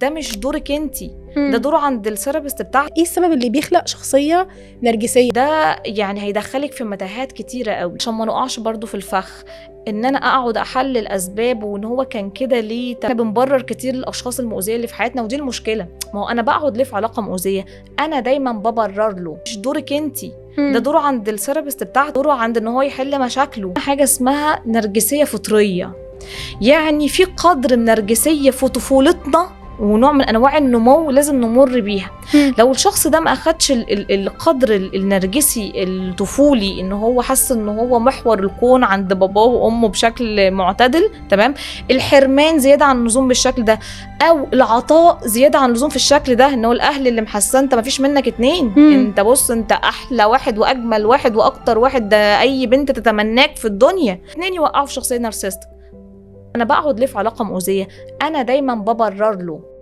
ده مش دورك انتي، ده دوره عند الثيرابيست بتاعك. ايه السبب اللي بيخلق شخصيه نرجسيه؟ ده يعني هيدخلك في متاهات كتيره قوي، عشان ما نقعش برضو في الفخ ان انا اقعد احلل اسباب وان هو كان كده ليه. احنا بنبرر كتير الاشخاص المؤذيه اللي في حياتنا، ودي المشكله. ما هو انا بقعد ليه في علاقه مؤذيه؟ انا دايما ببرر له. مش دورك انتي، ده دوره عند الثيرابيست بتاعك، دوره عند ان هو يحل مشاكله. حاجه اسمها نرجسيه فطريه، يعني في قدر من نرجسيه في طفولتنا ونوع من انواع النمو لازم نمر بيها. لو الشخص ده ما اخدش القدر النرجسي الطفولي، ان هو حس ان هو محور الكون عند باباه وامه بشكل معتدل، تمام، الحرمان زياده عن اللزوم بالشكل ده، او العطاء زياده عن اللزوم في الشكل ده، ان هو الاهل اللي محسن انت ما فيش منك اتنين، انت بص انت احلى واحد واجمل واحد واكتر واحد، ده اي بنت تتمناك في الدنيا، اتنين يوقعوا في شخصيه نارسيستك. انا بقعد ليه في علاقه مؤذيه؟ انا دايما ببرر له.